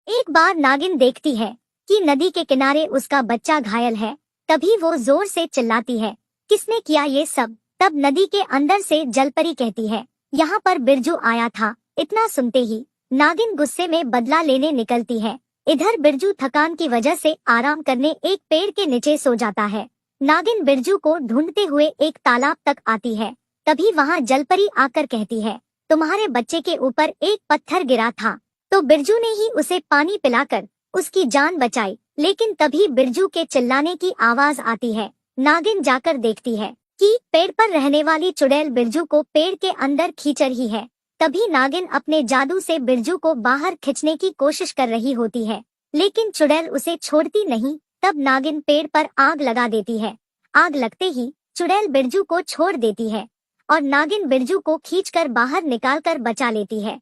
एक बार नागिन देखती है कि नदी के किनारे उसका बच्चा घायल है। तभी वो जोर से चिल्लाती है, किसने किया ये सब? तब नदी के अंदर से जलपरी कहती है, यहाँ पर बिरजू आया था। इतना सुनते ही नागिन गुस्से में बदला लेने निकलती है। इधर बिरजू थकान की वजह से आराम करने एक पेड़ के नीचे सो जाता है। नागिन बिरजू को ढूंढते हुए एक तालाब तक आती है। तभी वहाँ जलपरी आकर कहती है, तुम्हारे बच्चे के ऊपर एक पत्थर गिरा था तो बिरजू ने ही उसे पानी पिलाकर उसकी जान बचाई। लेकिन तभी बिरजू के चिल्लाने की आवाज आती है। नागिन जाकर देखती है कि पेड़ पर रहने वाली चुड़ैल बिरजू को पेड़ के अंदर खींच रही है। तभी नागिन अपने जादू से बिरजू को बाहर खींचने की कोशिश कर रही होती है, लेकिन चुड़ैल उसे छोड़ती नहीं। तब नागिन पेड़ पर आग लगा देती है। आग लगते ही चुड़ैल बिरजू को छोड़ देती है और नागिन बिरजू को खींचकर बाहर निकालकर बचा लेती है।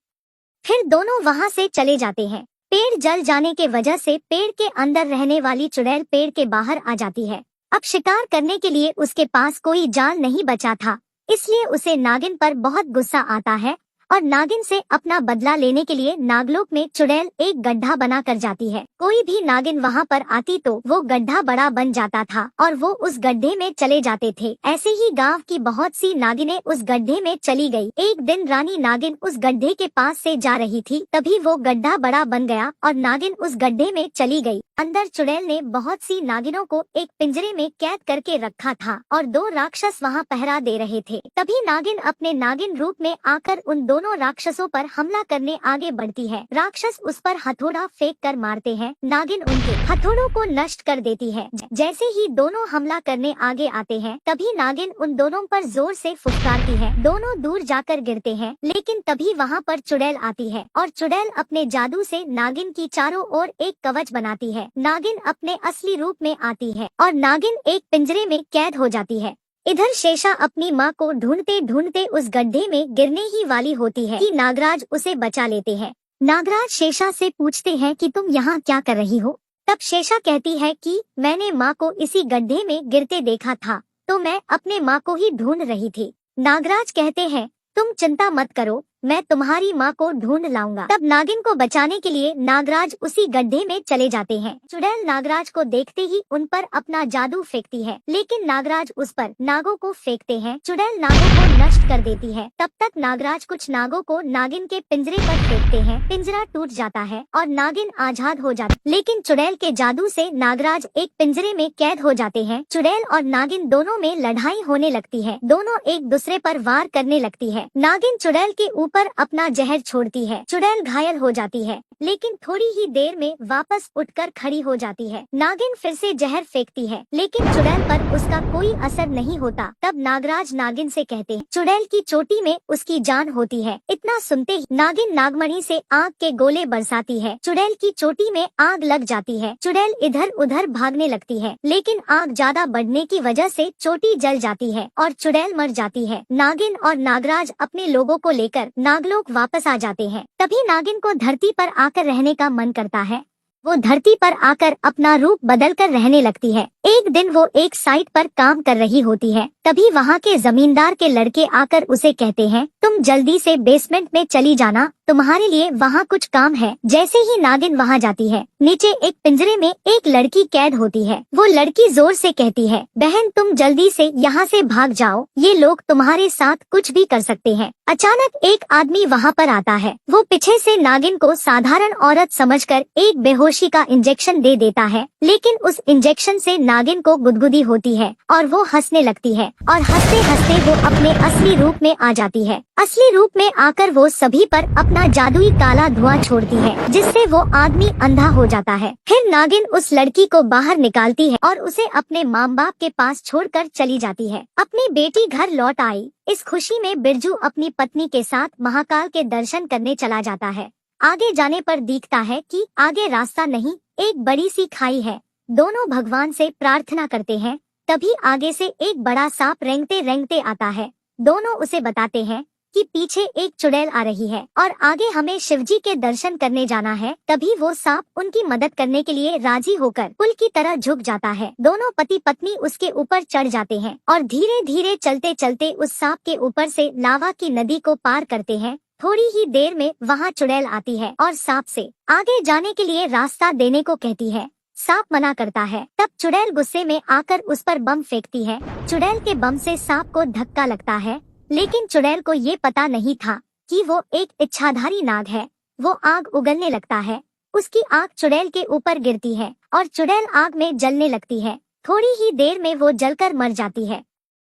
फिर दोनों वहां से चले जाते हैं। पेड़ जल जाने के वजह से पेड़ के अंदर रहने वाली चुड़ैल पेड़ के बाहर आ जाती है। अब शिकार करने के लिए उसके पास कोई जाल नहीं बचा था, इसलिए उसे नागिन पर बहुत गुस्सा आता है और नागिन से अपना बदला लेने के लिए नागलोक में चुड़ैल एक गड्ढा बना कर जाती है। कोई भी नागिन वहाँ पर आती तो वो गड्ढा बड़ा बन जाता था और वो उस गड्ढे में चले जाते थे। ऐसे ही गांव की बहुत सी नागिनें उस गड्ढे में चली गई। एक दिन रानी नागिन उस गड्ढे के पास से जा रही थी, तभी वो गड्ढा बड़ा बन गया और नागिन उस गड्ढे में चली गई। अंदर चुड़ैल ने बहुत सी नागिनों को एक पिंजरे में कैद करके रखा था और दो राक्षस वहाँ पहरा दे रहे थे। तभी नागिन अपने नागिन रूप में आकर उन दोनों राक्षसों पर हमला करने आगे बढ़ती है। राक्षस उस पर हथौड़ा फेंक कर मारते हैं। नागिन उनके हथौड़ों को नष्ट कर देती है। जैसे ही दोनों हमला करने आगे आते हैं, तभी नागिन उन दोनों पर जोर से फुफकारती है। दोनों दूर जाकर गिरते हैं, लेकिन तभी वहाँ पर चुड़ैल आती है और चुड़ैल अपने जादू से नागिन की चारों ओर एक कवच बनाती है। नागिन अपने असली रूप में आती है और नागिन एक पिंजरे में कैद हो जाती है। इधर शेषा अपनी माँ को ढूंढते ढूंढते उस गड्ढे में गिरने ही वाली होती है कि नागराज उसे बचा लेते हैं। नागराज शेषा से पूछते हैं कि तुम यहाँ क्या कर रही हो? तब शेषा कहती है कि मैंने माँ को इसी गड्ढे में गिरते देखा था, तो मैं अपने माँ को ही ढूंढ रही थी। नागराज कहते हैं, तुम चिंता मत करो, मैं तुम्हारी माँ को ढूंढ लाऊंगा। तब नागिन को बचाने के लिए नागराज उसी गड्ढे में चले जाते हैं। चुड़ैल नागराज को देखते ही उन पर अपना जादू फेंकती है, लेकिन नागराज उस पर नागों को फेंकते हैं। चुड़ैल नागों को नष्ट कर देती है। तब तक नागराज कुछ नागों को नागिन के पिंजरे पर फेंकते हैं। पिंजरा टूट जाता है और नागिन आजाद हो जाती, लेकिन चुड़ैल के जादू से नागराज एक पिंजरे में कैद हो जाते हैं। चुड़ैल और नागिन दोनों में लड़ाई होने लगती है। दोनों एक दूसरे पर वार करने लगती है। नागिन चुड़ैल के ऊपर अपना जहर छोड़ती है। चुड़ैल घायल हो जाती है, लेकिन थोड़ी ही देर में वापस उठकर खड़ी हो जाती है। नागिन फिर से जहर फेंकती है, लेकिन चुड़ैल पर उसका कोई असर नहीं होता। तब नागराज नागिन से कहते हैं, चुड़ैल की चोटी में उसकी जान होती है। इतना सुनते ही नागिन नागमणि से आग के गोले बरसाती है। चुड़ैल की चोटी में आग लग जाती है। चुड़ैल इधर उधर भागने लगती है, लेकिन आग ज्यादा बढ़ने की वजह से चोटी जल जाती है और चुड़ैल मर जाती है। नागिन और नागराज अपने लोगों को लेकर नागलोक वापस आ जाते हैं। तभी नागिन को धरती पर आकर रहने का मन करता है। वो धरती पर आकर अपना रूप बदलकर रहने लगती है। एक दिन वो एक साइट पर काम कर रही होती है। तभी वहाँ के जमींदार के लड़के आकर उसे कहते हैं, तुम जल्दी से बेसमेंट में चली जाना, तुम्हारे लिए वहाँ कुछ काम है। जैसे ही नागिन वहाँ जाती है, नीचे एक पिंजरे में एक लड़की कैद होती है। वो लड़की जोर से कहती है, बहन तुम जल्दी से यहाँ से भाग जाओ, ये लोग तुम्हारे साथ कुछ भी कर सकते हैं। अचानक एक आदमी वहाँ पर आता है। वो पीछे से नागिन को साधारण औरत समझकर एक बेहोशी का इंजेक्शन दे देता है, लेकिन उस इंजेक्शन से नागिन को गुदगुदी होती है और वो हंसने लगती है और हंसते हंसते वो अपने असली रूप में आ जाती है। असली रूप में आकर वो सभी पर अपना जादुई काला धुआं छोड़ती है, जिससे वो आदमी अंधा हो जाता है। फिर नागिन उस लड़की को बाहर निकालती है और उसे अपने माँ बाप के पास छोड़कर चली जाती है। अपनी बेटी घर लौट आई। इस खुशी में बिरजू अपनी पत्नी के साथ महाकाल के दर्शन करने चला जाता है। आगे जाने पर दिखता है कि आगे रास्ता नहीं, एक बड़ी सी खाई है। दोनों भगवान से प्रार्थना करते हैं। तभी आगे से एक बड़ा सांप रेंगते रेंगते आता है। दोनों उसे बताते हैं कि पीछे एक चुड़ैल आ रही है और आगे हमें शिवजी के दर्शन करने जाना है। तभी वो सांप उनकी मदद करने के लिए राजी होकर पुल की तरह झुक जाता है। दोनों पति पत्नी उसके ऊपर चढ़ जाते हैं और धीरे धीरे चलते चलते उस सांप के ऊपर से लावा की नदी को पार करते हैं। थोड़ी ही देर में वहाँ चुड़ैल आती है और सांप से आगे जाने के लिए रास्ता देने को कहती है। सांप मना करता है। तब चुड़ैल गुस्से में आकर उस पर बम फेंकती है। चुड़ैल के बम से सांप को धक्का लगता है, लेकिन चुड़ैल को ये पता नहीं था कि वो एक इच्छाधारी नाग है। वो आग उगलने लगता है। उसकी आग चुड़ैल के ऊपर गिरती है और चुड़ैल आग में जलने लगती है। थोड़ी ही देर में वो जलकर मर जाती है।